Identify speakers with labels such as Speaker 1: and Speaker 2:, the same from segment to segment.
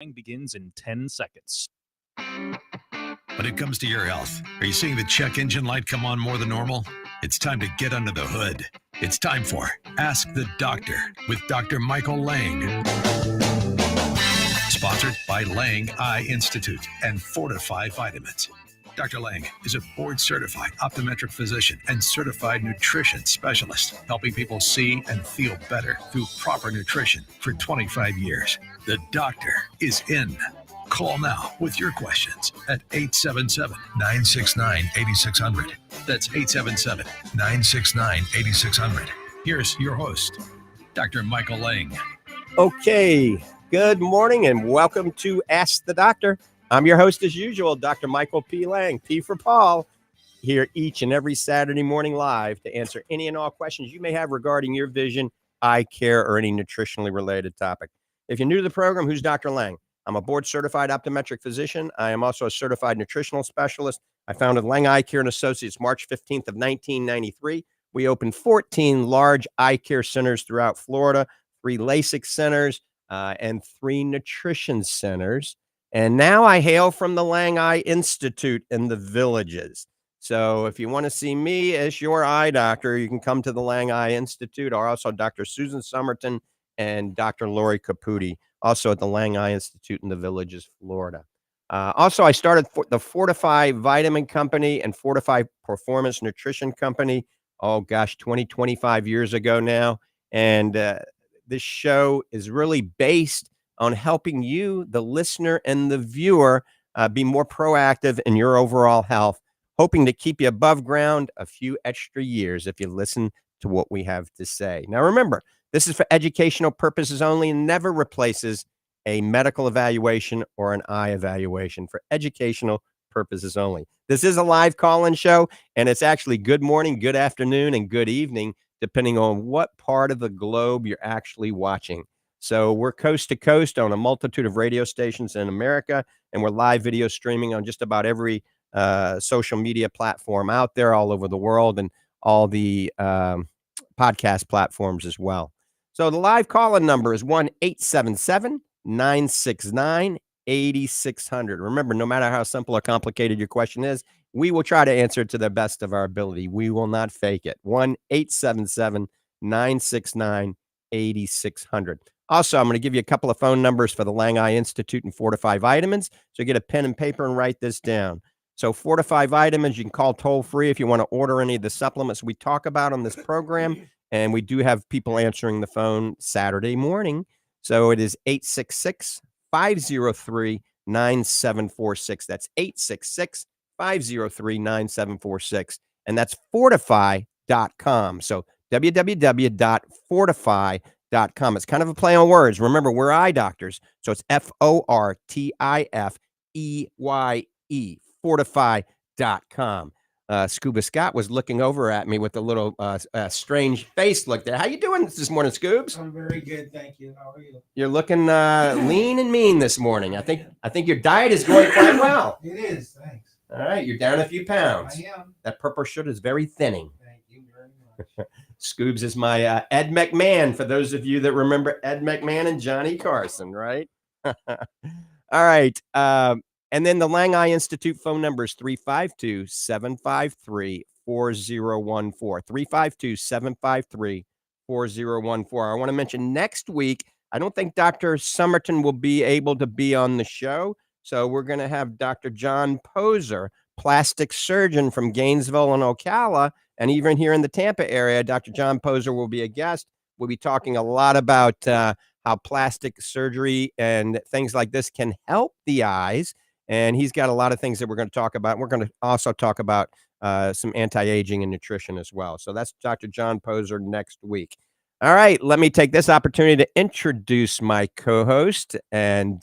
Speaker 1: Begins in 10 seconds.
Speaker 2: When it comes to your health, are you seeing the check engine light come on more than normal? It's time to get under the hood. It's time for Ask the Doctor with Dr. Michael Lange. Sponsored by Lange Eye Institute and Fortifeye Vitamins. Dr. Lange is a board-certified optometric physician and certified nutrition specialist, helping people see and feel better through proper nutrition for 25 years. The doctor is in. Call now with your questions at 877-969-8600. That's 877-969-8600. Here's your host, Dr. Michael Lange.
Speaker 3: Okay, good morning and welcome to Ask the Doctor. I'm your host as usual, Dr. Michael P. Lange, P for Paul, here each and every Saturday morning live to answer any and all questions you may have regarding your vision, eye care, or any nutritionally related topic. If you're new to the program, who's Dr. Lange? I'm a board-certified optometric physician. I am also a certified nutritional specialist. I founded Lange Eye Care and Associates March 15th of 1993. We opened 14 large eye care centers throughout Florida, 3 LASIK centers, and 3 nutrition centers. And now I hail from the Lange Eye Institute in the Villages. So if you want to see me as your eye doctor, you can come to the Lange Eye Institute, or also Dr. Susan Summerton and Dr. Lori Caputi, also at the Lange Eye Institute in the Villages, Florida. Also, I started the Fortifeye Vitamin Company and Fortifeye Performance Nutrition Company, 25 years ago now. And this show is really based on helping you, the listener and the viewer, be more proactive in your overall health, hoping to keep you above ground a few extra years if you listen to what we have to say. Now, remember, this is for educational purposes only and never replaces a medical evaluation or an eye evaluation, for educational purposes only. This is a live call-in show, and it's actually good morning, good afternoon, and good evening, depending on what part of the globe you're actually watching. So we're coast to coast on a multitude of radio stations in America, and we're live video streaming on just about every social media platform out there all over the world, and all the podcast platforms as well. So the live call-in number is 1-877-969-8600. Remember, no matter how simple or complicated your question is, we will try to answer it to the best of our ability. We will not fake it. 1-877-969-8600. Also, I'm going to give you a couple of phone numbers for the Lange Eye Institute and Fortifeye Vitamins. So get a pen and paper and write this down. So Fortifeye Vitamins, you can call toll free if you want to order any of the supplements we talk about on this program. And we do have people answering the phone Saturday morning. So it is 866-503-9746. That's 866-503-9746. And that's fortifeye.com. So www.fortifeye.com. It's kind of a play on words. Remember, we're eye doctors. So it's Fortifeye, fortifeye.com. Scuba Scott was looking over at me with a little strange face look there. How you doing this morning, Scoobs?
Speaker 4: I'm very good, thank you. How are you?
Speaker 3: You're looking lean and mean this morning. I think your diet is going quite well.
Speaker 4: It is, thanks.
Speaker 3: All right, you're down a few pounds.
Speaker 4: I am.
Speaker 3: That purple shirt is very thinning.
Speaker 4: Thank you very much.
Speaker 3: Scoobs is my Ed McMahon, for those of you that remember Ed McMahon and Johnny Carson, right? All right. And then the Lange Eye Institute phone number is 352-753-4014. 352-753-4014. I want to mention next week, I don't think Dr. Summerton will be able to be on the show. So we're going to have Dr. John Poser, plastic surgeon from Gainesville and Ocala. And even here in the Tampa area, Dr. John Poser will be a guest. We'll be talking a lot about how plastic surgery and things like this can help the eyes. And he's got a lot of things that we're going to talk about. We're going to also talk about some anti-aging and nutrition as well. So that's Dr. John Poser next week. All right, let me take this opportunity to introduce my co-host and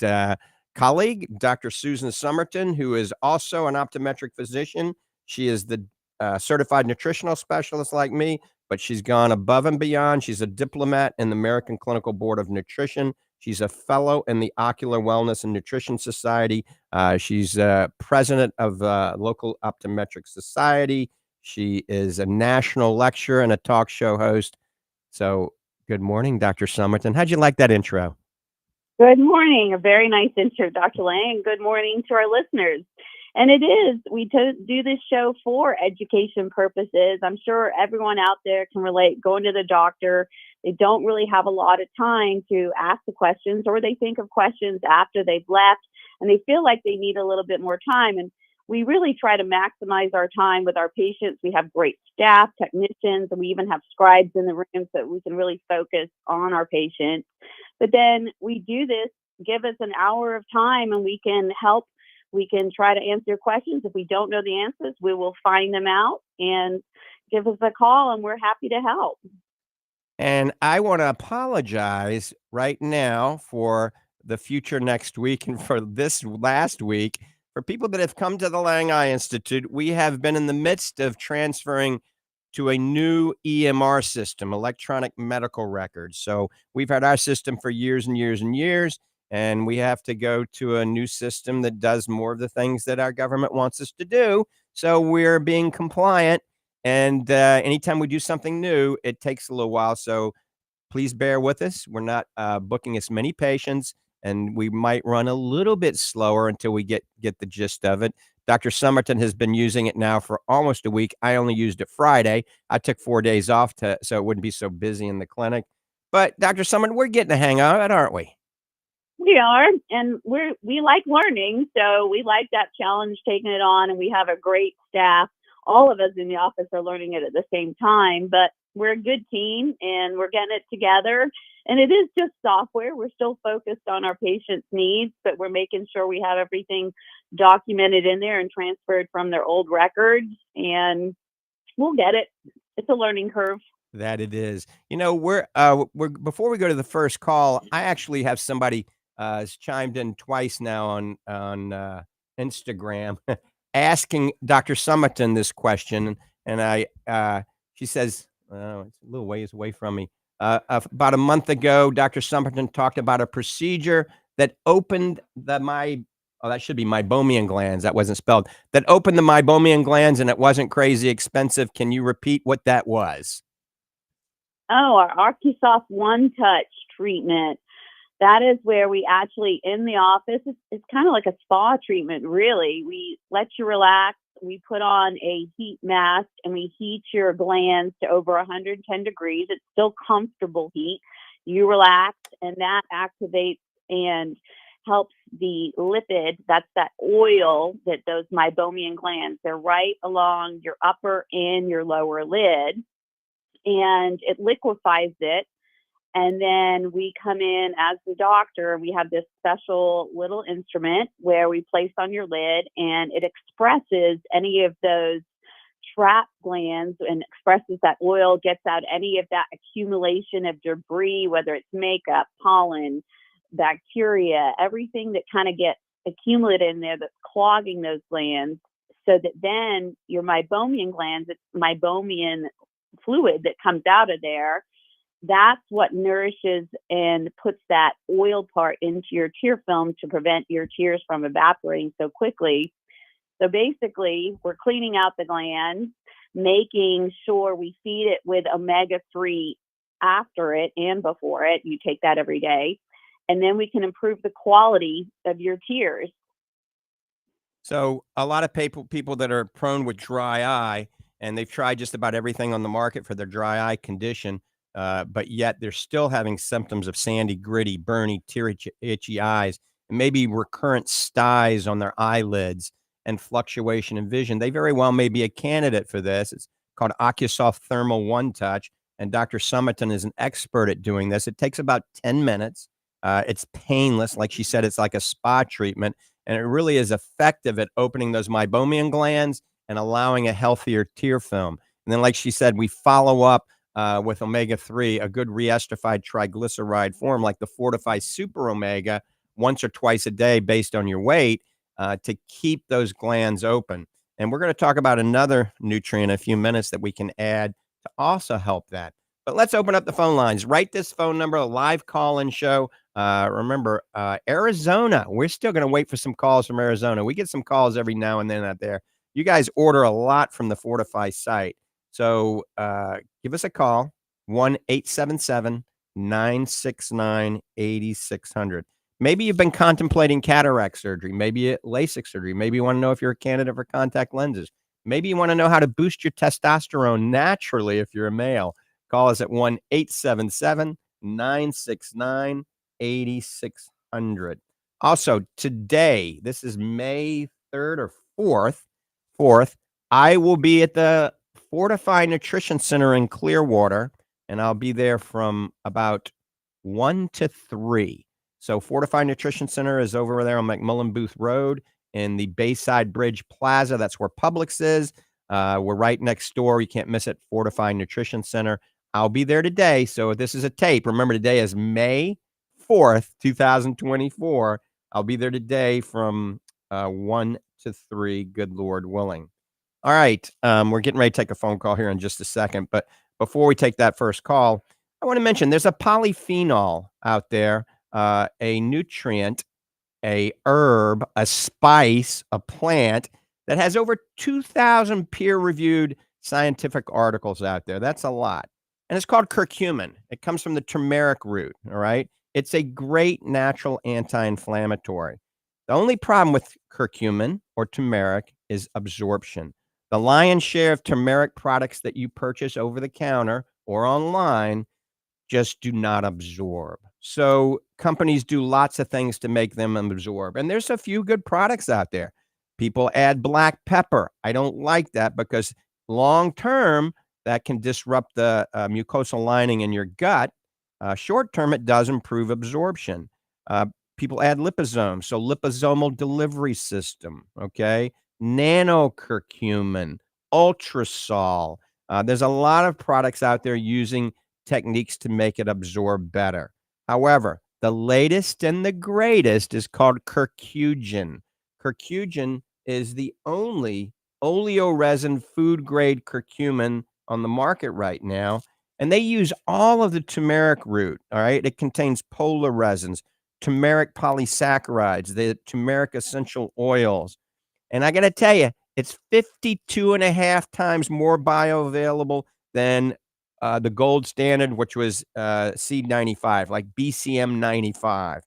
Speaker 3: colleague, Dr. Susan Summerton, who is also an optometric physician. She is the certified nutritional specialist like me, but she's gone above and beyond. She's a diplomat in the American Clinical Board of Nutrition. She's a fellow in the Ocular Wellness and Nutrition Society. She's president of local optometric society. She is a national lecturer and a talk show host. So good morning, Dr. Summerton. How'd you like that intro?
Speaker 5: Good morning. A very nice intro, Dr. Lang. Good morning to our listeners. And it is, we do this show for education purposes. I'm sure everyone out there can relate going to the doctor. They don't really have a lot of time to ask the questions, or they think of questions after they've left and they feel like they need a little bit more time. And we really try to maximize our time with our patients. We have great staff, technicians, and we even have scribes in the room so that we can really focus on our patients. But then we do this, give us an hour of time, and we can help. We can try to answer your questions. If we don't know the answers, we will find them out and give us a call, and we're happy to help.
Speaker 3: And I want to apologize right now for the future next week and for this last week. For people that have come to the Lange Eye Institute, we have been in the midst of transferring to a new EMR system, electronic medical records. So we've had our system for years and years and years, and we have to go to a new system that does more of the things that our government wants us to do. So we're being compliant. And anytime we do something new, it takes a little while. So please bear with us. We're not booking as many patients, and we might run a little bit slower until we get the gist of it. Dr. Summerton has been using it now for almost a week. I only used it Friday. I took 4 days off so it wouldn't be so busy in the clinic. But Dr. Summerton, we're getting the hang of it, aren't we?
Speaker 5: We are, and we like learning, so we like that challenge, taking it on, and we have a great staff. All of us in the office are learning it at the same time, but we're a good team, and we're getting it together. And it is just software. We're still focused on our patients' needs, but we're making sure we have everything documented in there and transferred from their old records, and we'll get it. It's a learning curve.
Speaker 3: That it is. You know, we're before we go to the first call, I actually have somebody has chimed in twice now on Instagram asking Dr. Summerton this question, and she says, it's a little ways away from me. About a month ago, Dr. Summerton talked about a procedure that opened that should be meibomian glands. That wasn't spelled. That opened the meibomian glands, and it wasn't crazy expensive. Can you repeat what that was?
Speaker 5: Oh, our OcuSoft One Touch treatment. That is where we actually, in the office, it's kind of like a spa treatment, really. We let you relax. We put on a heat mask and we heat your glands to over 110 degrees. It's still comfortable heat. You relax, and that activates and helps the lipid, that's that oil that those meibomian glands, they're right along your upper and your lower lid, and it liquefies it. And then we come in as the doctor, and we have this special little instrument where we place on your lid, and it expresses any of those trapped glands and expresses that oil, gets out any of that accumulation of debris, whether it's makeup, pollen, bacteria, everything that kind of gets accumulated in there that's clogging those glands, so that then your meibomian glands, it's meibomian fluid that comes out of there. That's what nourishes and puts that oil part into your tear film to prevent your tears from evaporating so quickly. So basically, we're cleaning out the gland, making sure we feed it with omega-3 after it and before it. You take that every day. And then we can improve the quality of your tears.
Speaker 3: So a lot of people that are prone with dry eye, and they've tried just about everything on the market for their dry eye condition, but yet they're still having symptoms of sandy, gritty, burny, teary, itchy eyes, and maybe recurrent styes on their eyelids and fluctuation in vision. They very well may be a candidate for this. It's called OcuSoft Thermal One Touch, and Dr. Summerton is an expert at doing this. It takes about 10 minutes. It's painless. Like she said, it's like a spa treatment, and it really is effective at opening those meibomian glands and allowing a healthier tear film. And then, like she said, we follow up with omega-3, a good reesterified triglyceride form like the Fortifeye Super Omega, once or twice a day based on your weight, to keep those glands open. And we're going to talk about another nutrient in a few minutes that we can add to also help that. But let's open up the phone lines. Write this phone number, a live call-in show. Remember, Arizona. We're still going to wait for some calls from Arizona. We get some calls every now and then out there. You guys order a lot from the Fortifeye site. So give us a call, 1-877-969-8600. Maybe you've been contemplating cataract surgery, maybe LASIK surgery. Maybe you want to know if you're a candidate for contact lenses. Maybe you want to know how to boost your testosterone naturally if you're a male. Call us at 1-877-969-8600. Also, today, this is May 3rd or 4th, I will be at the Fortifeye Nutrition Center in Clearwater, and I'll be there from about 1 to 3. So Fortifeye Nutrition Center is over there on McMullen Booth Road in the Bayside Bridge Plaza. That's where Publix is. We're right next door. You can't miss it. Fortifeye Nutrition Center. I'll be there today. So this is a tape. Remember, today is May 4th, 2024. I'll be there today from 1 to 3, good Lord willing. All right. We're getting ready to take a phone call here in just a second. But before we take that first call, I want to mention there's a polyphenol out there, a nutrient, a herb, a spice, a plant that has over 2,000 peer-reviewed scientific articles out there. That's a lot. And it's called curcumin. It comes from the turmeric root, all right? It's a great natural anti-inflammatory. The only problem with curcumin or turmeric is absorption. The lion's share of turmeric products that you purchase over the counter or online just do not absorb. So companies do lots of things to make them absorb. And there's a few good products out there. People add black pepper. I don't like that because long term, that can disrupt the mucosal lining in your gut. Short term, it does improve absorption. People add liposomes, so liposomal delivery system, okay? Nanocurcumin, ultrasol. There's a lot of products out there using techniques to make it absorb better. However, the latest and the greatest is called Curcugen. Curcugen is the only oleo resin food grade curcumin on the market right now. And they use all of the turmeric root. All right. It contains polar resins, turmeric polysaccharides, the turmeric essential oils. And I got to tell you, it's 52 and a half times more bioavailable than the gold standard, which was C95, like BCM 95,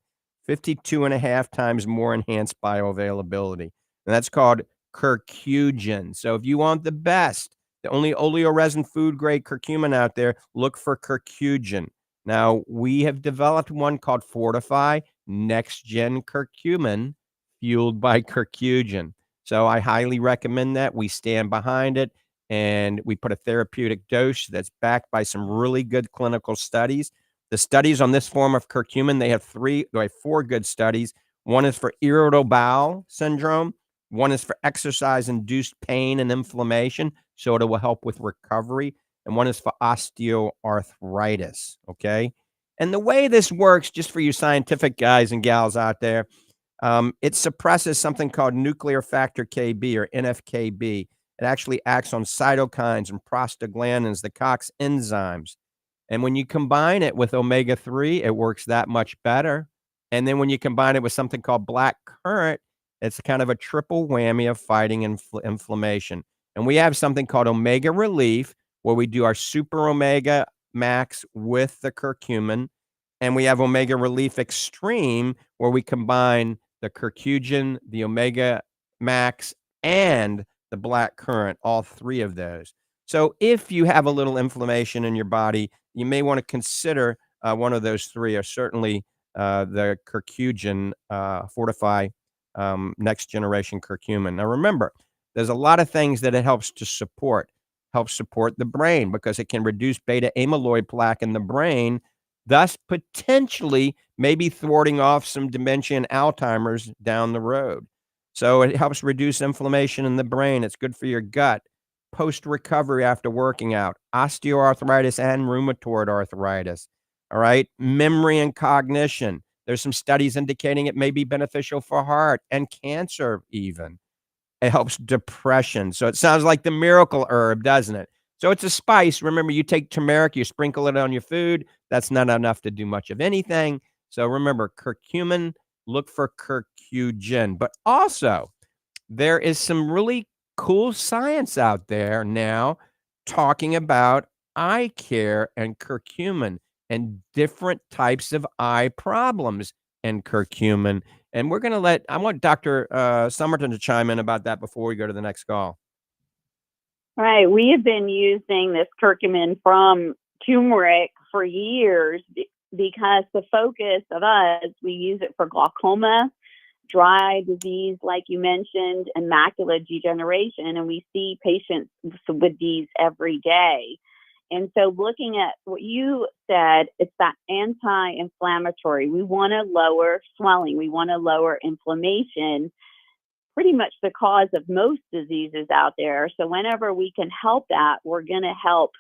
Speaker 3: 52 and a half times more enhanced bioavailability. And that's called Curcugen. So if you want the best, the only oleo resin food grade curcumin out there, look for Curcugen. Now, we have developed one called Fortifeye Next Gen Curcumin, fueled by Curcugen. So I highly recommend that. We stand behind it. And we put a therapeutic dose that's backed by some really good clinical studies. The studies on this form of curcumin, they have 4 good studies. One is for irritable bowel syndrome. One is for exercise-induced pain and inflammation, so it will help with recovery. And one is for osteoarthritis, okay? And the way this works, just for you scientific guys and gals out there, it suppresses something called nuclear factor Kb or NFKB. It actually acts on cytokines and prostaglandins, the COX enzymes. And when you combine it with omega-3, it works that much better. And then when you combine it with something called black currant, it's kind of a triple whammy of fighting inflammation. And we have something called Omega Relief, where we do our Super Omega Max with the curcumin. And we have Omega Relief Extreme, where we combine the curcugen, the Omega Max, and the black currant, all 3 of those. So if you have a little inflammation in your body, you may want to consider one of those 3, or certainly the Curcugen Fortifeye Next Generation Curcumin. Now remember, there's a lot of things that it helps to support. Helps support the brain because it can reduce beta amyloid plaque in the brain, thus potentially maybe thwarting off some dementia and Alzheimer's down the road. So it helps reduce inflammation in the brain. It's good for your gut, post-recovery after working out, osteoarthritis and rheumatoid arthritis, all right? Memory and cognition. There's some studies indicating it may be beneficial for heart and cancer even. It helps depression. So it sounds like the miracle herb, doesn't it? So it's a spice. Remember, you take turmeric, you sprinkle it on your food. That's not enough to do much of anything. So remember, curcumin, look for Curcugen. But also, there is some really cool science out there now talking about eye care and curcumin and different types of eye problems. and Curcumin. And we're going to I want Dr. Summerton to chime in about that before we go to the next call.
Speaker 5: Right. We have been using this curcumin from turmeric for years because the focus of us, we use it for glaucoma, dry eye disease, like you mentioned, and macular degeneration. And we see patients with these every day. And so looking at what you said, it's that anti-inflammatory. We want to lower swelling. We want to lower inflammation, pretty much the cause of most diseases out there. So whenever we can help that, we're going to help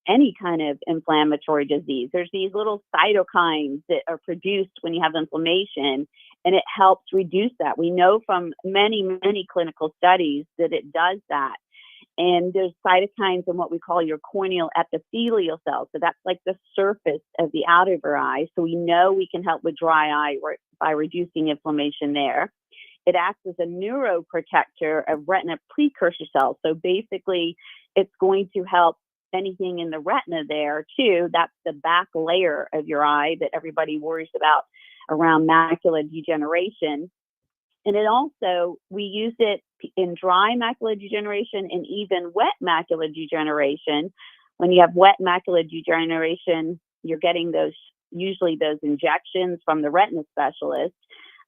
Speaker 5: any kind of inflammatory disease. There's these little cytokines that are produced when you have inflammation, and it helps reduce that. We know from many, many clinical studies that it does that. And there's cytokines in what we call your corneal epithelial cells. So that's like the surface of the outer of your eye. So we know we can help with dry eye by reducing inflammation there. It acts as a neuroprotector of retina precursor cells. So basically, it's going to help anything in the retina there too. That's the back layer of your eye that everybody worries about around macular degeneration. And it also, we use it in dry macular degeneration and even wet macular degeneration. When you have wet macular degeneration, you're getting usually those injections from the retina specialist.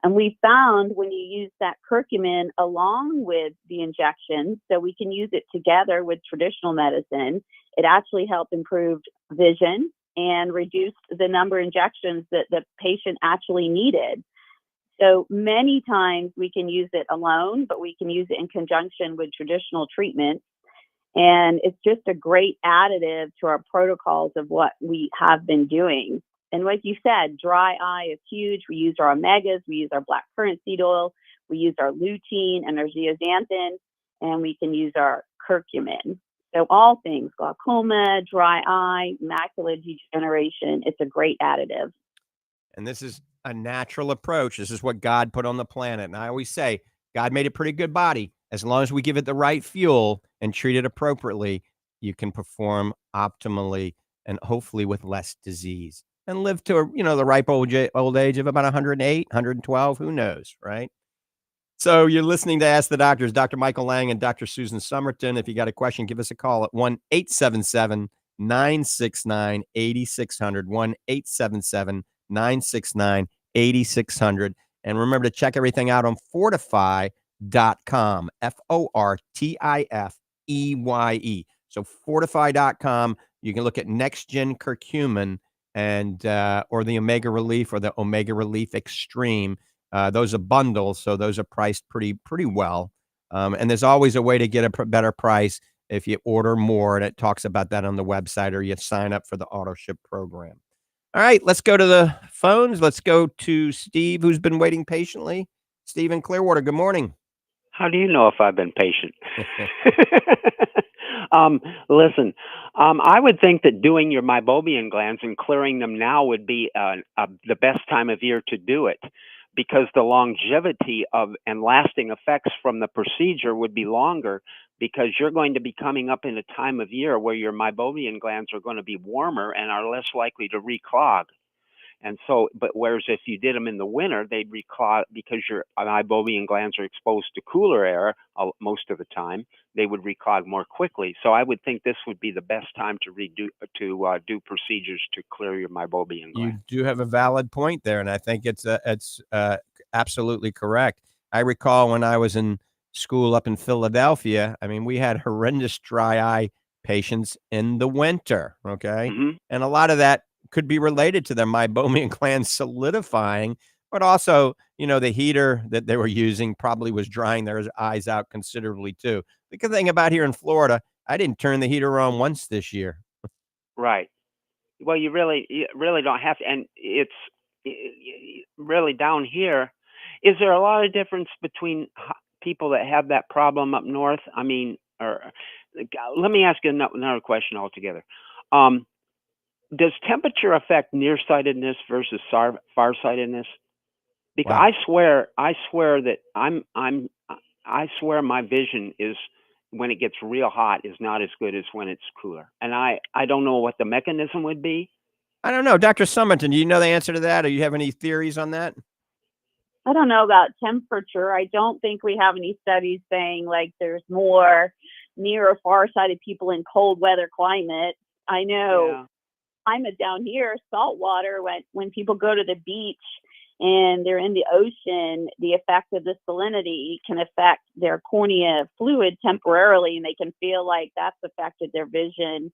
Speaker 5: And we found when you use that curcumin along with the injections, so we can use it together with traditional medicine, it actually helped improve vision and reduce the number of injections that the patient actually needed. So many times we can use it alone, but we can use it in conjunction with traditional treatments. And it's just a great additive to our protocols of what we have been doing. And like you said, dry eye is huge. We use our omegas, we use our black currant seed oil, we use our lutein and our zeaxanthin, and we can use our curcumin. So all things, glaucoma, dry eye, macular degeneration, it's a great additive.
Speaker 3: And this is a natural approach. This is what God put on the planet. And I always say, God made a pretty good body. As long as we give it the right fuel and treat it appropriately, you can perform optimally and hopefully with less disease and live to, the ripe old age of about 108, 112, who knows, right? So you're listening to Ask the Doctors, Dr. Michael Lange and Dr. Susan Summerton. If you got a question, give us a call at 1-877-969-8600, 1-877-969-8600. And remember to check everything out on Fortifeye.com, Fortifeye. So Fortifeye.com, you can look at Next Gen Curcumin and or the Omega Relief or the Omega Relief Extreme. Those are bundles, so those are priced pretty well. And there's always a way to get a better price if you order more, and it talks about that on the website, or you sign up for the auto ship program. All right, let's go to the phones. Let's go to Steve, who's been waiting patiently. Steve in Clearwater, good morning.
Speaker 6: How do you know if I've been patient? Listen, I would think that doing your meibomian glands and clearing them now would be the best time of year to do it, because the longevity of and lasting effects from the procedure would be longer, because you're going to be coming up in a time of year where your meibomian glands are going to be warmer and are less likely to reclog. And so, but whereas if you did them in the winter, they'd reclog because your meibomian glands are exposed to cooler air most of the time. They would reclog more quickly. So I would think this would be the best time to do procedures to clear your meibomian glands.
Speaker 3: You do have a valid point there, and I think it's absolutely correct. I recall when I was in school up in Philadelphia, I mean, we had horrendous dry eye patients in the winter. Okay, and a lot of that could be related to their meibomian glands solidifying, but also, the heater that they were using probably was drying their eyes out considerably too. The good thing about here in Florida, I didn't turn the heater on once this year.
Speaker 6: Right. Well, you really don't have to, and it's really down here. Is there a lot of difference between people that have that problem up north? I mean, or let me ask you another question altogether. Does temperature affect nearsightedness versus farsightedness? Because
Speaker 3: Wow.
Speaker 6: I swear that I swear my vision is, when it gets real hot, is not as good as when it's cooler. And I don't know what the mechanism would be.
Speaker 3: I don't know. Dr. Summerton, do you know the answer to that, or you have any theories on that?
Speaker 5: I don't know about temperature. I don't think we have any studies saying like there's more near or far-sighted people in cold weather climates. I know climate down here, salt water, when people go to the beach and they're in the ocean, the effect of the salinity can affect their cornea fluid temporarily, and they can feel like that's affected their vision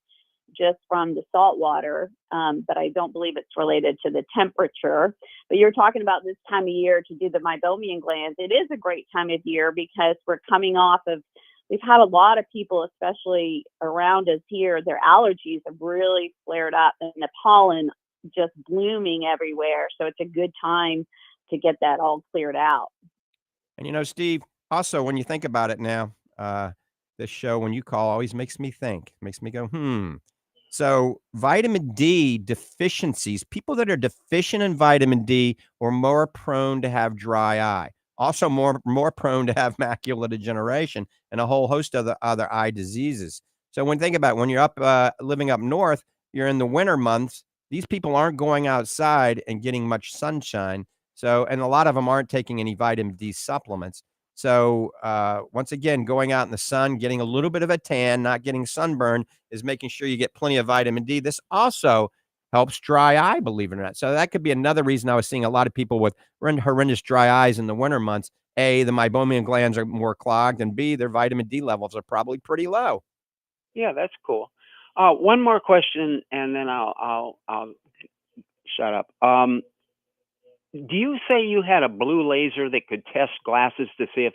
Speaker 5: just from the salt water. But I don't believe it's related to the temperature. But you're talking about this time of year to do the meibomian glands. It is a great time of year because we're coming off of, we've had a lot of people, especially around us here, their allergies have really flared up and the pollen just blooming everywhere. So it's a good time to get that all cleared out.
Speaker 3: And Steve, also when you think about it now, this show, when you call, always makes me think, makes me go, So vitamin D deficiencies, people that are deficient in vitamin D are more prone to have dry eye, also more prone to have macular degeneration and a whole host of other eye diseases. So when think about it, when you're up living up north, you're in the winter months, these people aren't going outside and getting much sunshine. So, and a lot of them aren't taking any vitamin D supplements. So once again, going out in the sun, getting a little bit of a tan, not getting sunburn is making sure you get plenty of vitamin D. This also helps dry eye, believe it or not. So that could be another reason I was seeing a lot of people with horrendous dry eyes in the winter months. A, the meibomian glands are more clogged, and B, their vitamin D levels are probably pretty low.
Speaker 6: Yeah, that's cool. One more question, and then I'll shut up. Do you say you had a blue laser that could test glasses to see if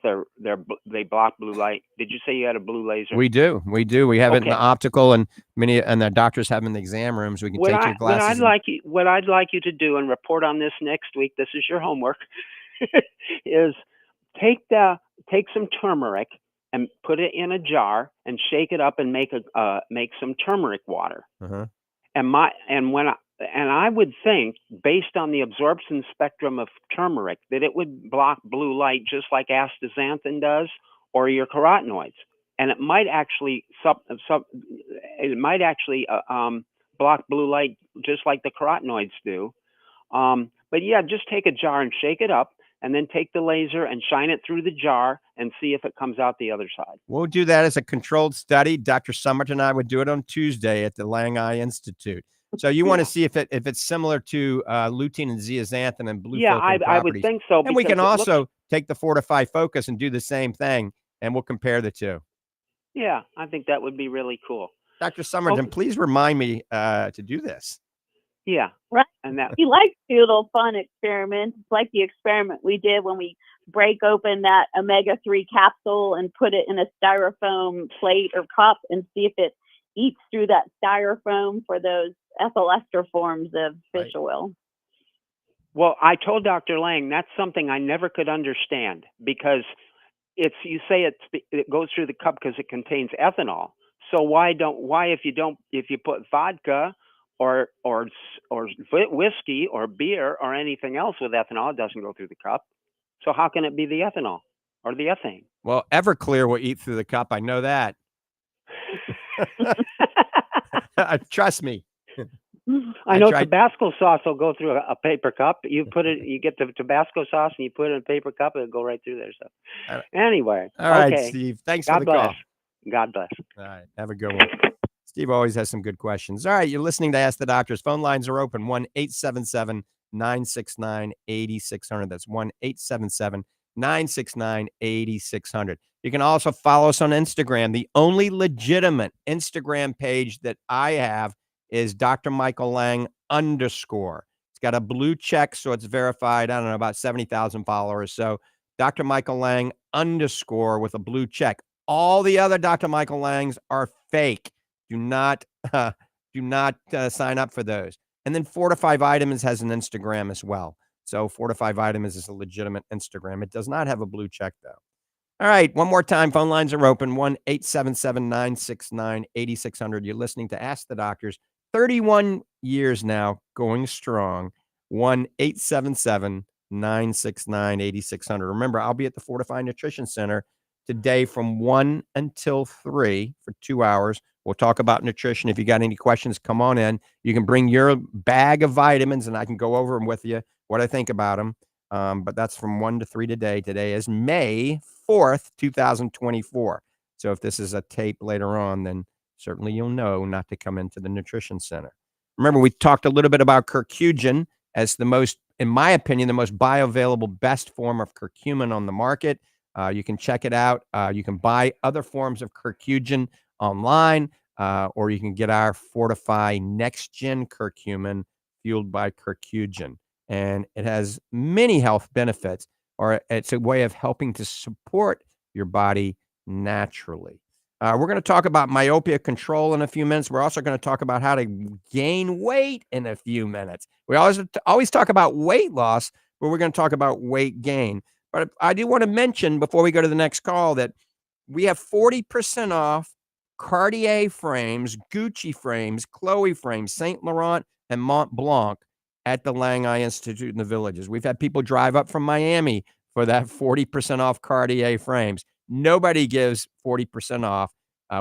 Speaker 6: they block blue light? Did you say you had a blue laser?
Speaker 3: We do. We have it in the optical, and the doctors have them in the exam rooms. We can take your glasses.
Speaker 6: What I'd like you to do and report on this next week. This is your homework. Is take some turmeric and put it in a jar and shake it up and make some turmeric water. And I would think, based on the absorption spectrum of turmeric, that it would block blue light just like astaxanthin does, or your carotenoids, and it might actually block blue light just like the carotenoids do. But yeah, just take a jar and shake it up, and then take the laser and shine it through the jar and see if it comes out the other side.
Speaker 3: We'll do that as a controlled study. Dr. Summerton and I would do it on Tuesday at the Lange Eye Institute. So you want to see if it's similar to lutein and zeaxanthin and blue filtering properties.
Speaker 6: I would think so.
Speaker 3: And we can also take the Fortifeye Focus and do the same thing, and we'll compare the two.
Speaker 6: Yeah, I think that would be really cool.
Speaker 3: Dr. Summerton, please remind me to do this.
Speaker 6: Yeah.
Speaker 5: Right.
Speaker 6: And that
Speaker 5: we like to do little fun experiments. It's like the experiment we did when we break open that omega-3 capsule and put it in a styrofoam plate or cup and see if it eats through that styrofoam for those ethyl ester forms of fish oil.
Speaker 6: Well, I told Dr. Lange that's something I never could understand, because you say it goes through the cup because it contains ethanol. So why if you put vodka or whiskey or beer or anything else with ethanol, it doesn't go through the cup. So how can it be the ethanol or the ethane?
Speaker 3: Well, Everclear will eat through the cup. I know that. Trust me.
Speaker 6: I know Tabasco sauce will go through a paper cup. You get the Tabasco sauce and you put it in a paper cup, it'll go right through there. So anyway.
Speaker 3: All right, Steve. Thanks for the call.
Speaker 6: God bless.
Speaker 3: All right. Have a good one. Steve always has some good questions. All right. You're listening to Ask the Doctors. Phone lines are open. 1-877-969-8600. That's 1-877-969-8600. You can also follow us on Instagram. The only legitimate Instagram page that I have is Dr. Michael Lange _. It's got a blue check, so it's verified. I don't know, about 70,000 followers. So Dr. Michael Lange _ with a blue check. All the other Dr. Michael Langes are fake. Do not sign up for those. And then Fortifeye Vitamins has an Instagram as well. So Fortifeye Vitamins is a legitimate Instagram. It does not have a blue check, though. All right, one more time. Phone lines are open. 1-877-969-8600. You're listening to Ask the Doctors. 31 years now, going strong. 1-877-969-8600. Remember, I'll be at the Fortifeye Nutrition Center today from 1 until 3 for 2 hours. We'll talk about nutrition. If you got any questions, come on in. You can bring your bag of vitamins, and I can go over them with you, what I think about them. but that's from 1 to 3 today. Today is May 4th, 2024. So if this is a tape later on, then certainly you'll know not to come into the nutrition center. Remember, we talked a little bit about Curcugen as the most, in my opinion, the most bioavailable, best form of curcumin on the market. You can check it out. You can buy other forms of Curcugen online, or you can get our Fortifeye Next Gen Curcumin fueled by Curcugen. And it has many health benefits, or it's a way of helping to support your body naturally. We're going to talk about myopia control in a few minutes. We're also going to talk about how to gain weight in a few minutes. We always talk about weight loss, but we're going to talk about weight gain. But I do want to mention before we go to the next call that we have 40% off Cartier frames, Gucci frames, Chloe frames, Saint Laurent, and Mont Blanc at the Lange Eye Institute in the Villages. We've had people drive up from Miami for that 40% off Cartier frames. Nobody gives 40% off.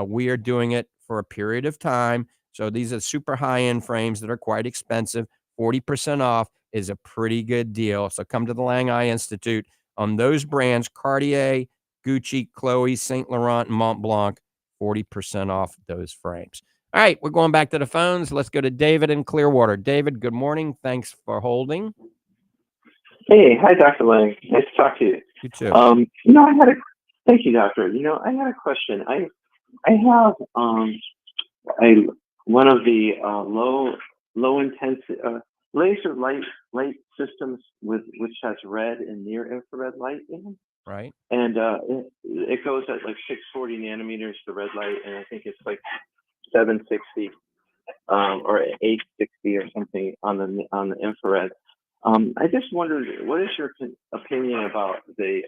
Speaker 3: We are doing it for a period of time. So these are super high-end frames that are quite expensive. 40% off is a pretty good deal. So come to the Lange Eye Institute on those brands, Cartier, Gucci, Chloe, Saint Laurent, and Mont Blanc, 40% off those frames. All right, we're going back to the phones. Let's go to David in Clearwater. David, good morning. Thanks for holding.
Speaker 7: Hey, hi, Dr. Lang. Nice to talk to you.
Speaker 3: You too.
Speaker 7: Thank you, doctor. I had a question. I have one of the low intensity laser light systems which has red and near infrared light in them.
Speaker 3: Right.
Speaker 7: And it goes at like 640 nanometers, the red light, and I think it's like 760 or 860 or something on the infrared. I just wondered, what is your opinion about the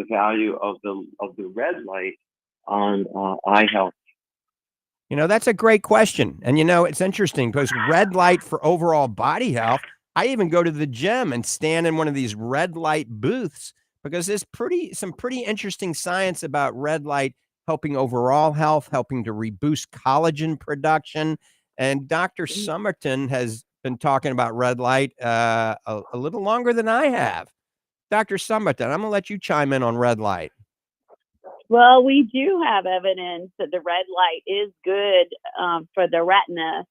Speaker 7: value of the red light on eye health?
Speaker 3: That's a great question. And it's interesting because red light for overall body health, I even go to the gym and stand in one of these red light booths because there's some pretty interesting science about red light helping overall health, helping to reboost collagen production. And Dr. Summerton has been talking about red light a little longer than I have. Dr. Summerton, I'm going to let you chime in on red light.
Speaker 5: Well, we do have evidence that the red light is good for the retina.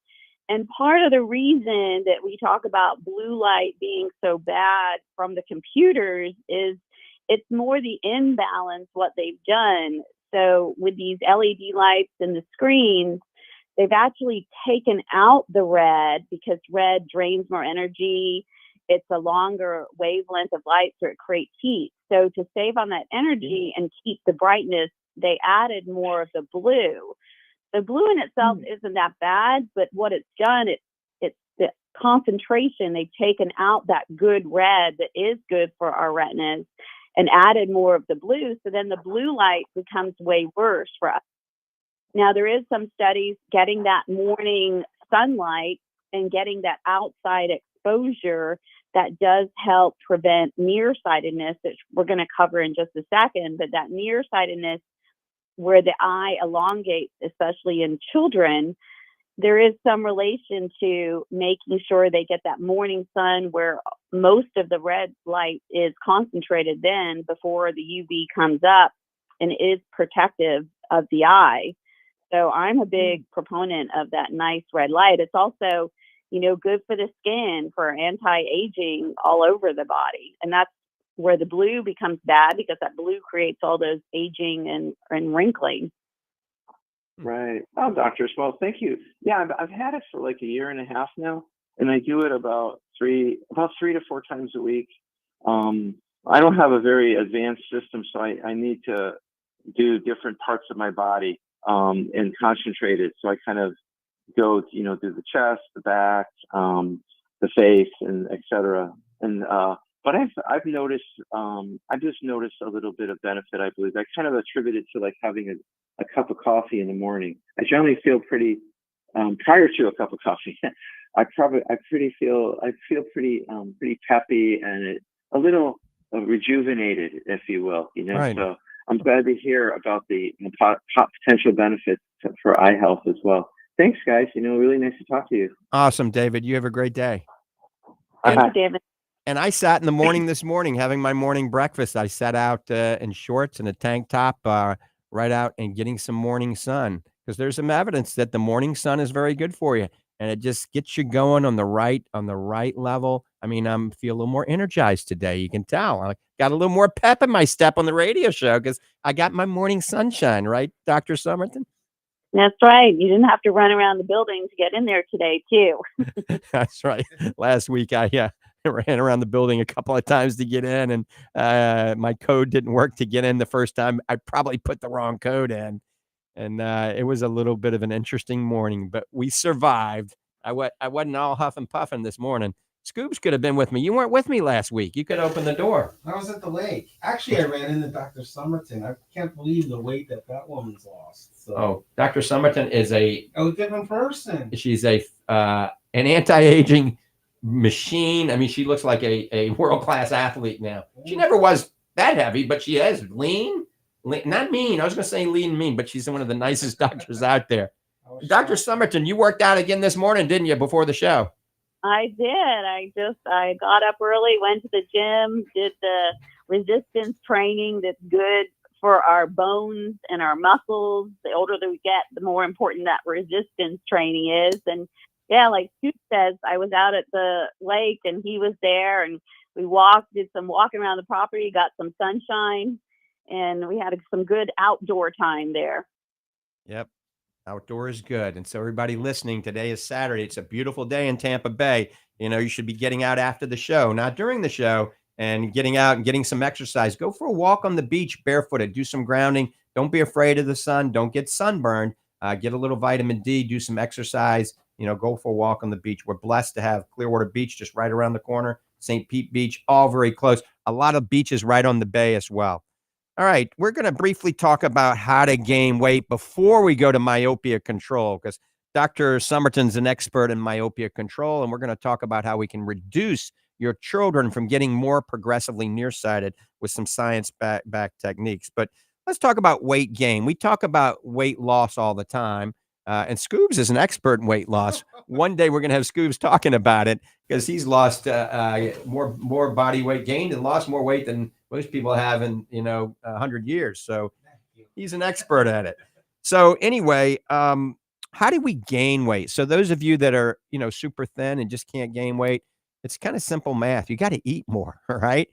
Speaker 5: And part of the reason that we talk about blue light being so bad from the computers is it's more the imbalance, what they've done. So with these LED lights and the screens, they've actually taken out the red because red drains more energy. It's a longer wavelength of light, so it creates heat. So to save on that energy and keep the brightness, they added more of the blue. The blue in itself isn't that bad, but what it's done, it's the concentration. They've taken out that good red that is good for our retinas and added more of the blue. So then the blue light becomes way worse for us. Now, there is some studies getting that morning sunlight and getting that outside exposure that does help prevent nearsightedness, which we're going to cover in just a second. But that nearsightedness, where the eye elongates, especially in children, there is some relation to making sure they get that morning sun where most of the red light is concentrated then before the UV comes up and is protective of the eye. So I'm a big proponent of that nice red light. It's also, good for the skin, for anti-aging all over the body. And that's where the blue becomes bad because that blue creates all those aging and wrinkling.
Speaker 7: Right. Oh, doctors. Well, thank you. Yeah, I've had it for like a year and a half now, and I do it about three to four times a week. I don't have a very advanced system, so I need to do different parts of my body and concentrate it. So I kind of go, through the chest, the back, the face, and etc. And but I've noticed, I've just noticed a little bit of benefit. I believe I kind of attribute it to like having a cup of coffee in the morning. I generally feel pretty prior to a cup of coffee. I feel pretty peppy and a little rejuvenated, if you will.
Speaker 3: Right.
Speaker 7: So I'm glad to hear about the potential benefits for eye health as well. Thanks, guys. Really nice to talk to you.
Speaker 3: Awesome, David. You have a great day.
Speaker 5: Thank you, David.
Speaker 3: And I sat in the morning this morning having my morning breakfast. I sat out in shorts and a tank top, right out and getting some morning sun, because there's some evidence that the morning sun is very good for you, and it just gets you going on the right level. I mean, I'm feel a little more energized today. You can tell I got a little more pep in my step on the radio show because I got my morning sunshine. Right, Dr. Summerton?
Speaker 5: That's right. You didn't have to run around the building to get in there today, too.
Speaker 3: That's right. Last week, I ran around the building a couple of times to get in, and my code didn't work to get in the first time. I probably put the wrong code in, and it was a little bit of an interesting morning, but we survived. I wasn't all huff and puffing this morning. Scoops could have been with me. You weren't with me last week. You could open the door.
Speaker 4: I was at the lake. Actually, I ran into Dr. Summerton. I can't believe the weight that woman's lost. So.
Speaker 3: Oh, Dr. Summerton is a
Speaker 4: different person.
Speaker 3: She's an anti-aging machine. I mean, she looks like a world-class athlete now. She never was that heavy, but she is lean, not mean. I was going to say lean and mean, but she's one of the nicest doctors out there. Dr. Summerton, you worked out again this morning, didn't you, before the show?
Speaker 5: I did. I got up early, went to the gym, did the resistance training that's good for our bones and our muscles. The older that we get, the more important that resistance training is. And yeah, like Scoop says, I was out at the lake and he was there, and we did some walking around the property, got some sunshine, and we had some good outdoor time there.
Speaker 3: Yep. Outdoor is good. And so everybody listening, today is Saturday. It's a beautiful day in Tampa Bay. You know, you should be getting out after the show, not during the show, and getting out and getting some exercise. Go for a walk on the beach barefooted. Do some grounding. Don't be afraid of the sun. Don't get sunburned. Get a little vitamin D. Do some exercise. You know, go for a walk on the beach. We're blessed to have Clearwater Beach just right around the corner. St. Pete Beach, all very close. A lot of beaches right on the bay as well. All right, we're going to briefly talk about how to gain weight before we go to myopia control, because Dr. Summerton's an expert in myopia control, and we're going to talk about how we can reduce your children from getting more progressively nearsighted with some science-backed techniques. But let's talk about weight gain. We talk about weight loss all the time, and Scoobs is an expert in weight loss. One day we're going to have Scoobs talking about it, because he's lost more body weight gained and lost more weight than most people have in 100 years. So he's an expert at it. So anyway, how do we gain weight? So those of you that are super thin and just can't gain weight, it's kind of simple math. You got to eat more, all right?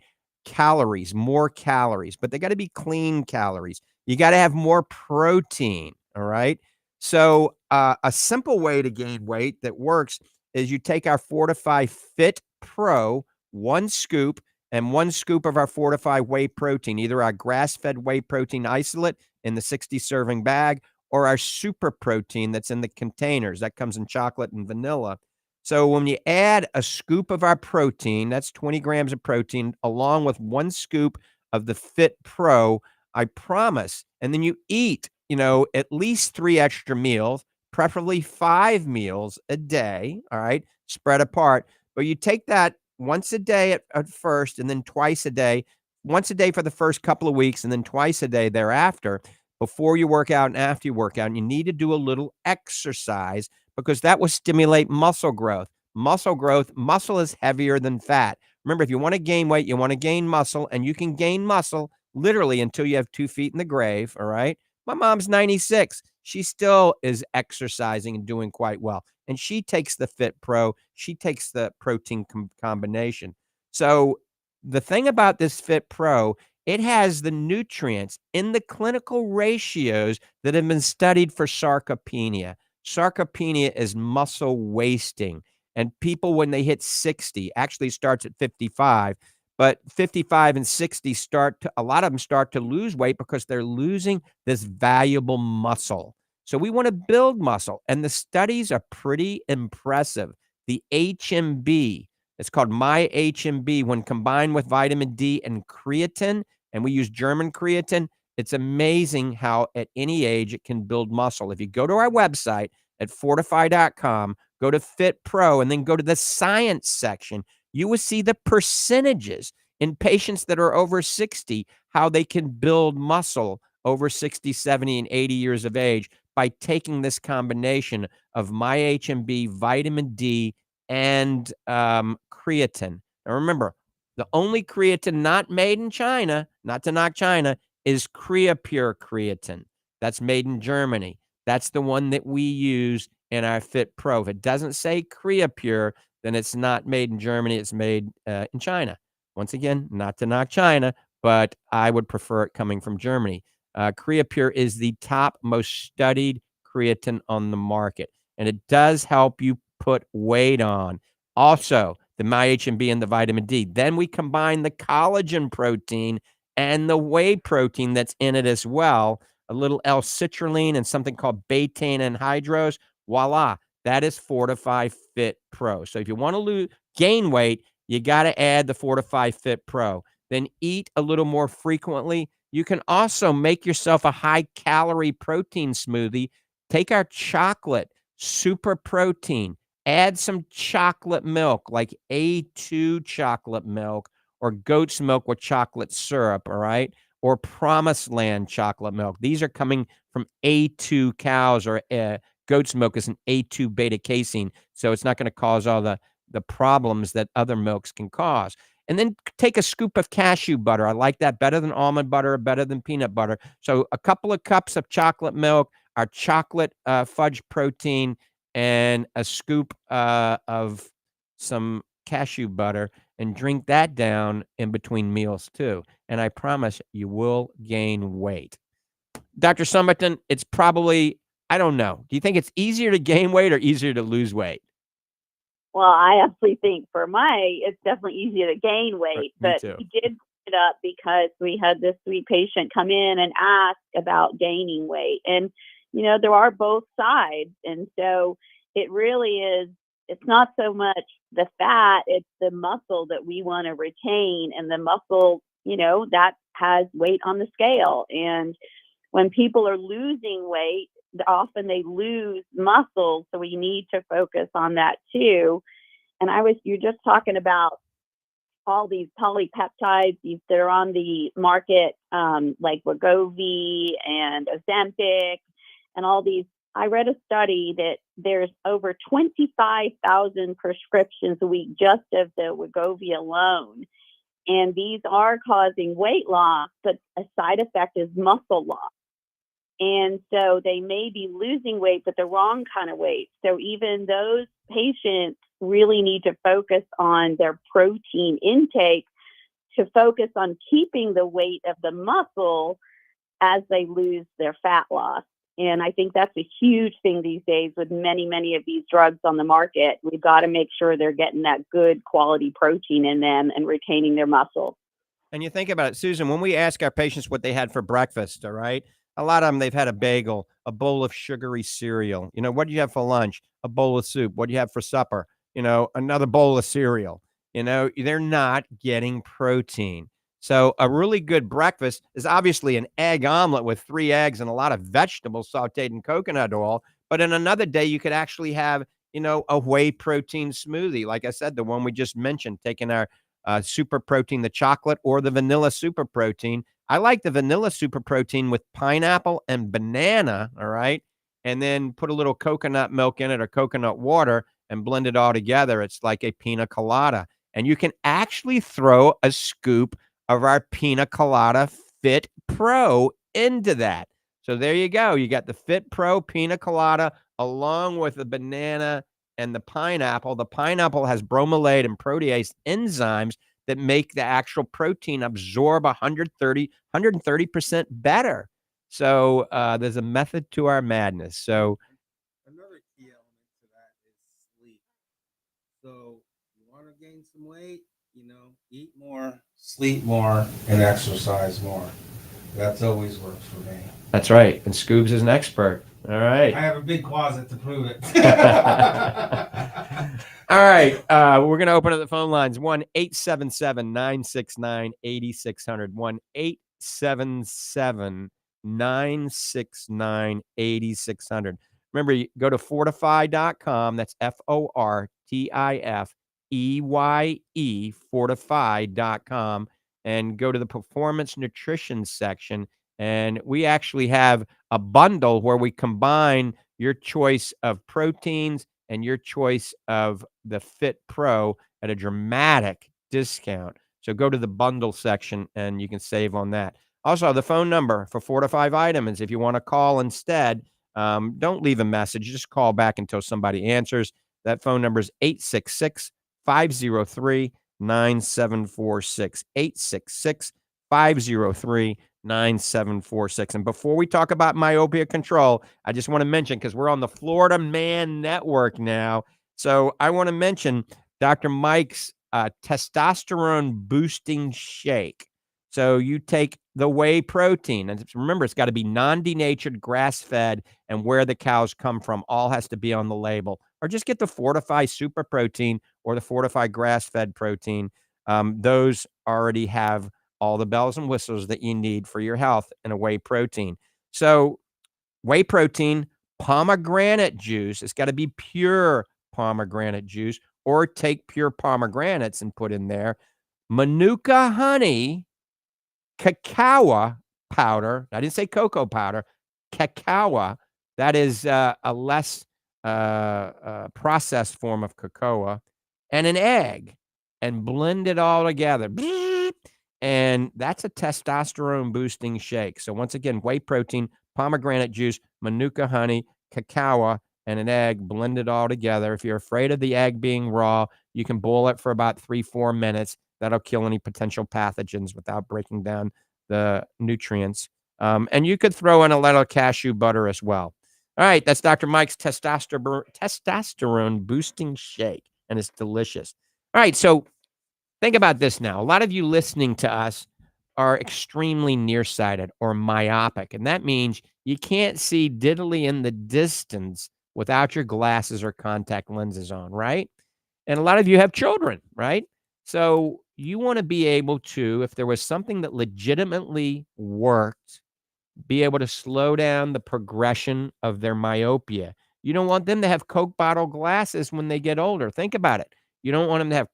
Speaker 3: More calories, but they got to be clean calories. You got to have more protein, all right? So a simple way to gain weight that works is you take our Fortifeye Fit Pro, 1 scoop, and 1 scoop of our Fortifeye whey protein, either our grass-fed whey protein isolate in the 60-serving bag or our super protein that's in the containers. That comes in chocolate and vanilla. So when you add a scoop of our protein, that's 20 grams of protein, along with 1 scoop of the Fit Pro, I promise, and then you eat, at least 3 extra meals, preferably 5 meals a day, all right, spread apart. But you take that once a day at first, and then twice a day, once a day for the first couple of weeks, and then twice a day thereafter, before you work out and after you work out. And you need to do a little exercise, because that will stimulate muscle growth. Muscle is heavier than fat. Remember, if you want to gain weight, you want to gain muscle, and you can gain muscle literally until you have 2 feet in the grave, all right? My mom's 96. She still is exercising and doing quite well. And she takes the Fit Pro. She takes the protein combination. So the thing about this Fit Pro, it has the nutrients in the clinical ratios that have been studied for sarcopenia. Sarcopenia is muscle wasting. And people, when they hit 60, actually starts at 55, but 55 and 60 a lot of them start to lose weight because they're losing this valuable muscle. So we want to build muscle, and the studies are pretty impressive. The HMB, it's called myHMB, when combined with vitamin D and creatine, and we use German creatine, it's amazing how at any age it can build muscle. If you go to our website at fortifeye.com, go to Fit Pro, and then go to the science section, you will see the percentages in patients that are over 60, how they can build muscle over 60, 70, and 80 years of age by taking this combination of myHMB, vitamin D, and creatine. Now remember, The only creatine not made in China, not to knock China, is Creapure creatine. That's made in Germany. That's the one that we use in our Fit Pro. If it doesn't say Creapure, then it's not made in Germany. It's made in China. Once again, not to knock China, but I would prefer it coming from Germany. Creapure is the top most studied creatine on the market, and it does help you put weight on. Also, the MyHMB and the vitamin D. Then we combine the collagen protein and the whey protein that's in it as well, a little L-citrulline and something called betaine anhydrose. Voila, that is Fortifeye Fit Pro. So if you want to gain weight, you got to add the Fortifeye Fit Pro. Then eat a little more frequently. You can also make yourself a high-calorie protein smoothie. Take our chocolate, super protein. Add some chocolate milk, like A2 chocolate milk or goat's milk with chocolate syrup, all right? Or Promised Land chocolate milk. These are coming from A2 cows, or goat's milk is an A2 beta casein, so it's not going to cause all the problems that other milks can cause. And then take a scoop of cashew butter. I like that better than almond butter, better than peanut butter. So a couple of cups of chocolate milk, our chocolate fudge protein, and a scoop of some cashew butter, and drink that down in between meals too. And I promise you will gain weight. Dr. Summerton, it's probably, I don't know. Do you think it's easier to gain weight or easier to lose weight?
Speaker 5: Well, I actually think for it's definitely easier to gain weight,
Speaker 3: Me
Speaker 5: but
Speaker 3: too.
Speaker 5: we did it up because we had this sweet patient come in and ask about gaining weight. And, there are both sides. And so it really is, it's not so much the fat, it's the muscle that we want to retain. And the muscle, that has weight on the scale. And when people are losing weight, often they lose muscle. So we need to focus on that too. And you're just talking about all these polypeptides that are on the market, like Wegovy and Ozempic and all these. I read a study that there's over 25,000 prescriptions a week just of the Wegovy alone. And these are causing weight loss, but a side effect is muscle loss. And so they may be losing weight, but the wrong kind of weight. So even those patients really need to focus on their protein intake to focus on keeping the weight of the muscle as they lose their fat loss. And I think that's a huge thing these days with many, many of these drugs on the market. We've got to make sure they're getting that good quality protein in them and retaining their muscle.
Speaker 3: And you think about it, Susan, when we ask our patients what they had for breakfast, all right, a lot of them, they've had a bagel, a bowl of sugary cereal. What do you have for lunch? A bowl of soup. What do you have for supper? Another bowl of cereal. They're not getting protein. So a really good breakfast is obviously an egg omelet with 3 eggs and a lot of vegetables sauteed in coconut oil. But in another day, you could actually have, a whey protein smoothie. Like I said, the one we just mentioned, taking our super protein, the chocolate or the vanilla super protein. I like the vanilla super protein with pineapple and banana. All right. And then put a little coconut milk in it or coconut water and blend it all together. It's like a pina colada. And you can actually throw a scoop of our Pina Colada Fit Pro into that. So there you go. You got the Fit Pro Pina Colada along with the banana and the pineapple. The pineapple has bromelain and protease enzymes that make the actual protein absorb 130% better. So there's a method to our madness. So
Speaker 4: Another key element to that is sleep. So you want to gain some weight, eat more, sleep more, and exercise more. That's always worked for me.
Speaker 3: that's right. And Scoobs is an expert. All right.
Speaker 4: I have a big closet to prove it.
Speaker 3: All right. We're going to open up the phone lines. 1-877-969-8600. 1-877-969-8600. Remember, you go to fortifeye.com. That's FORTIFEYE, fortifeye.com, and go to the performance nutrition section. And we actually have a bundle where we combine your choice of proteins and your choice of the Fit Pro at a dramatic discount. So go to the bundle section and you can save on that. Also, the phone number for Fortifeye Vitamins, if you want to call instead, don't leave a message. Just call back until somebody answers. That phone number is 866-503-9746. 866-503-9746. And before we talk about myopia control, I just want to mention, because we're on the Florida Man Network now, so I want to mention Dr. Mike's testosterone boosting shake. So you take the whey protein, and remember, it's got to be non-denatured, grass-fed, and where the cows come from all has to be on the label. Or just get the Fortifeye Super Protein or the Fortifeye grass-fed protein. Those already have all the bells and whistles that you need for your health in a whey protein. So whey protein, pomegranate juice. It's got to be pure pomegranate juice, or take pure pomegranates and put in there. Manuka honey, cacao powder. I didn't say cocoa powder. Cacao. That is a less processed form of cocoa, and an egg, and blend it all together. And that's a testosterone boosting shake. So once again, whey protein, pomegranate juice, manuka honey, cacao, and an egg, blend it all together. If you're afraid of the egg being raw, you can boil it for about 3-4 minutes. That'll kill any potential pathogens without breaking down the nutrients. And you could throw in a little cashew butter as well. All right, that's Dr. Mike's testosterone boosting shake, and it's delicious. All right, so think about this now. A lot of you listening to us are extremely nearsighted or myopic, and that means you can't see diddly in the distance without your glasses or contact lenses on, right? And a lot of you have children, right? So you want to be able to, if there was something that legitimately worked, be able to slow down the progression of their myopia. You don't want them to have Coke bottle glasses when they get older. Think about it. You don't want them to have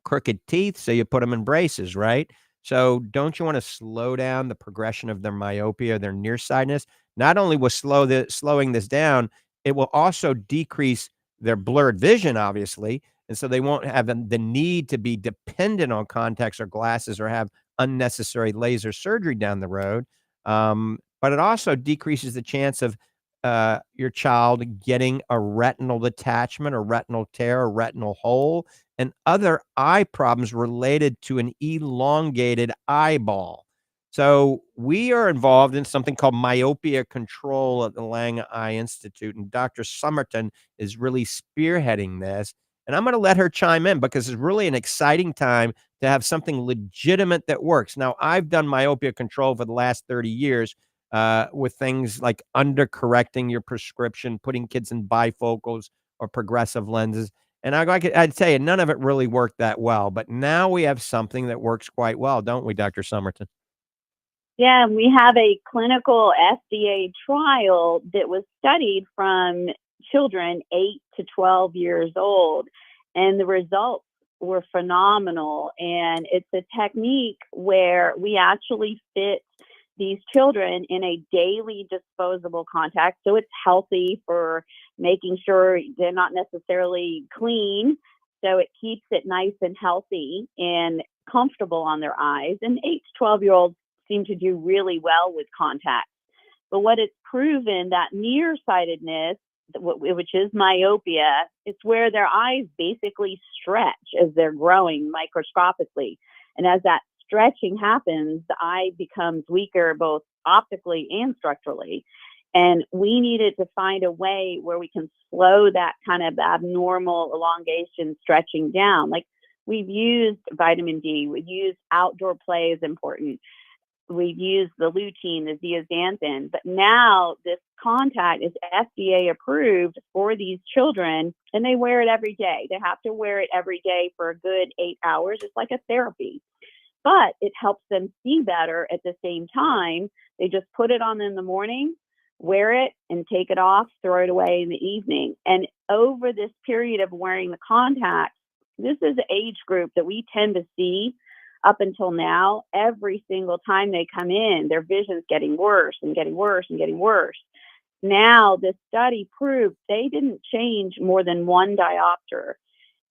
Speaker 3: crooked teeth, so you put them in braces, right? So don't you want to slow down the progression of their myopia, their nearsightedness? Not only will slowing this down, it will also decrease their blurred vision, obviously, and so they won't have the need to be dependent on contacts or glasses or have unnecessary laser surgery down the road. But it also decreases the chance of your child getting a retinal detachment, or retinal tear, or retinal hole, and other eye problems related to an elongated eyeball. So we are involved in something called myopia control at the Lange Eye Institute, and Dr. Summerton is really spearheading this. And I'm going to let her chime in, because it's really an exciting time to have something legitimate that works. Now, I've done myopia control for the last 30 years with things like undercorrecting your prescription, putting kids in bifocals or progressive lenses. And I'd say none of it really worked that well. But now we have something that works quite well, don't we, Dr. Summerton?
Speaker 5: Yeah, we have a clinical FDA trial that was studied from children 8 to 12 years old, and the results were phenomenal. And it's a technique where we actually fit these children in a daily disposable contact, so it's healthy for making sure they're not necessarily clean, so it keeps it nice and healthy and comfortable on their eyes. And 8 to 12-year-olds seem to do really well with contacts. But what it's proven, that nearsightedness, which is myopia, it's where their eyes basically stretch as they're growing microscopically. And as that stretching happens, the eye becomes weaker, both optically and structurally. And we needed to find a way where we can slow that kind of abnormal elongation stretching down. Like, we've used vitamin D, we've used outdoor play is important. We've used the lutein, the zeaxanthin, but now this contact is FDA approved for these children, and they wear it every day. They have to wear it every day for a good 8 hours. It's like a therapy, but it helps them see better at the same time. They just put it on in the morning, wear it, and take it off, throw it away in the evening. And over this period of wearing the contacts, this is the age group that we tend to see up until now. Every single time they come in, their vision's getting worse and getting worse and getting worse. Now, this study proved they didn't change more than 1 diopter.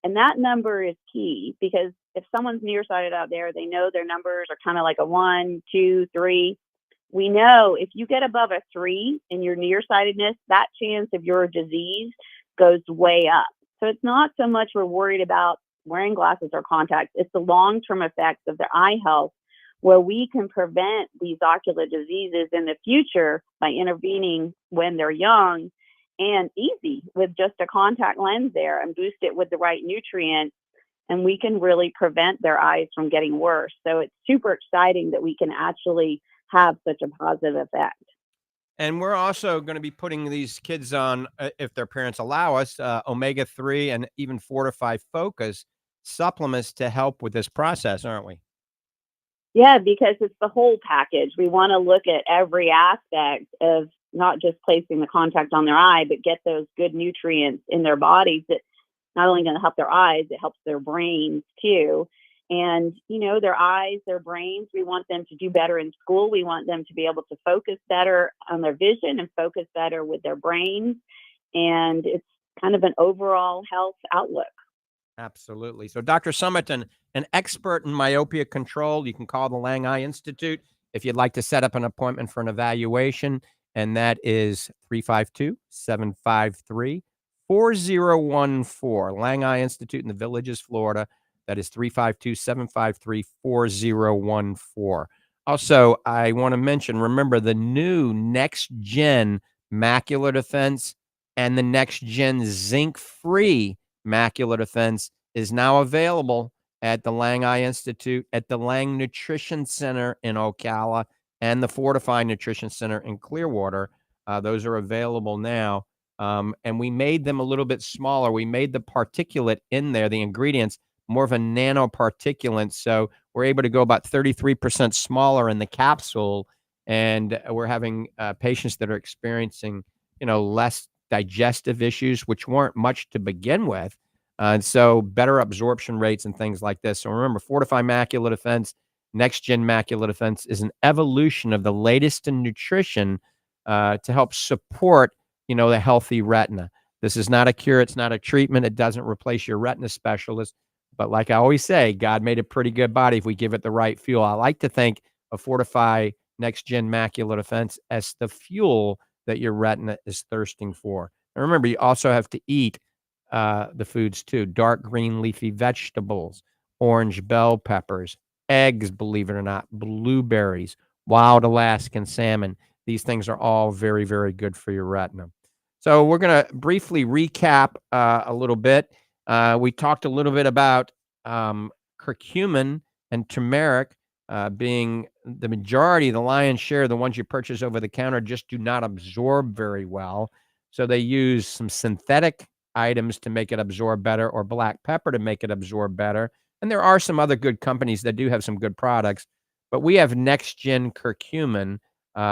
Speaker 5: And that number is key, because if someone's nearsighted out there, they know their numbers are kind of like a 1, 2, 3. We know if you get above a 3 in your nearsightedness, that chance of your disease goes way up. So it's not so much we're worried about wearing glasses or contacts. It's the long-term effects of their eye health, where we can prevent these ocular diseases in the future by intervening when they're young and easy with just a contact lens there and boost it with the right nutrients. And we can really prevent their eyes from getting worse. So it's super exciting that we can actually have such a positive effect.
Speaker 3: And we're also going to be putting these kids on, if their parents allow us, omega-3 and even Fortifeye Focus supplements to help with this process, aren't we?
Speaker 5: Yeah, because it's the whole package. We want to look at every aspect of not just placing the contact on their eye, but get those good nutrients in their bodies that not only going to help their eyes, it helps their brains too. And, you know, their eyes, their brains, we want them to do better in school. We want them to be able to focus better on their vision and focus better with their brains. And it's kind of an overall health outlook.
Speaker 3: Absolutely. So Dr. Summerton, an expert in myopia control, you can call the Lange Eye Institute if you'd like to set up an appointment for an evaluation. And that is 352-753-4014. Lange Eye Institute in the Villages, Florida. That is 352-753-4014. Also, I want to mention, remember the new Next Gen Macular Defense and the Next Gen Zinc-Free Macular Defense is now available at the Lange Eye Institute, at the Lange Nutrition Center in Ocala, and the Fortifeye Nutrition Center in Clearwater. Those are available now. And we made them a little bit smaller. We made the particulate in there, the ingredients, more of a nanoparticulate. So we're able to go about 33% smaller in the capsule. And we're having patients that are experiencing, less digestive issues, which weren't much to begin with. And so better absorption rates and things like this. So remember, Fortifeye Macular Defense, Next Gen Macular Defense is an evolution of the latest in nutrition to help support, the healthy retina. This is not a cure. It's not a treatment. It doesn't replace your retina specialist. But like I always say, God made a pretty good body if we give it the right fuel. I like to think of Fortifeye Next Gen Macular Defense as the fuel that your retina is thirsting for. And remember, you also have to eat the foods too. Dark green leafy vegetables, orange bell peppers, eggs, believe it or not, blueberries, wild Alaskan salmon. These things are all very, very good for your retina. So we're going to briefly recap a little bit. We talked a little bit about curcumin and turmeric being the majority, the lion's share, the ones you purchase over the counter just do not absorb very well. So they use some synthetic items to make it absorb better, or black pepper to make it absorb better. And there are some other good companies that do have some good products, but we have Next Gen Curcumin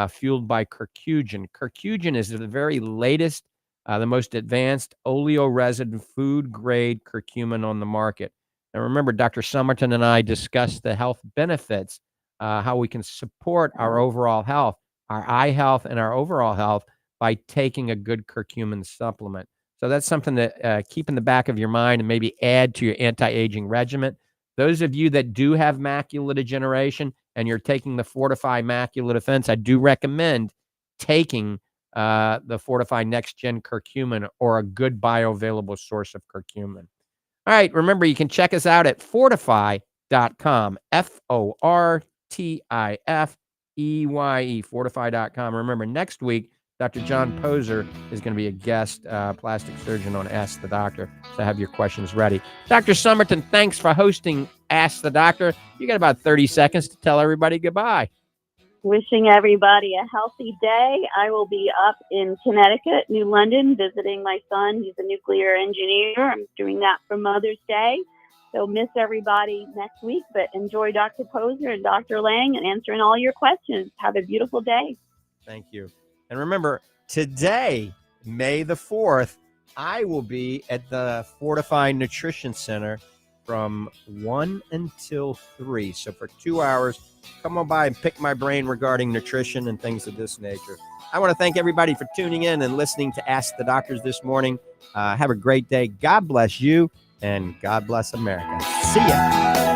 Speaker 3: fueled by Curcugen. Curcugen is the very latest, the most advanced oleo resin food grade curcumin on the market. And remember, Dr. Summerton and I discussed the health benefits, how we can support our overall health, our eye health, and our overall health by taking a good curcumin supplement. So that's something to keep in the back of your mind and maybe add to your anti-aging regimen. Those of you that do have macular degeneration and you're taking the Fortifeye Macular Defense, I do recommend taking the Fortifeye Next Gen Curcumin, or a good bioavailable source of curcumin. All right, remember, you can check us out at fortifeye.com, Fortifeye, fortifeye.com. Remember, next week, Dr. John Poser is going to be a guest plastic surgeon on Ask the Doctor, so have your questions ready. Dr. Summerton, thanks for hosting Ask the Doctor. You got about 30 seconds to tell everybody goodbye.
Speaker 5: Wishing everybody a healthy day. I will be up in Connecticut, New London, visiting my son. He's a nuclear engineer. I'm doing that for Mother's Day. So miss everybody next week, but enjoy Dr. Poser and Dr. Lange and answering all your questions. Have a beautiful day.
Speaker 3: Thank you. And remember, today, May the 4th, I will be at the Fortifeye Nutrition Center from 1 until 3. So for 2 hours, come on by and pick my brain regarding nutrition and things of this nature. I want to thank everybody for tuning in and listening to Ask the Doctors this morning. Have a great day. God bless you, and God bless America. See ya.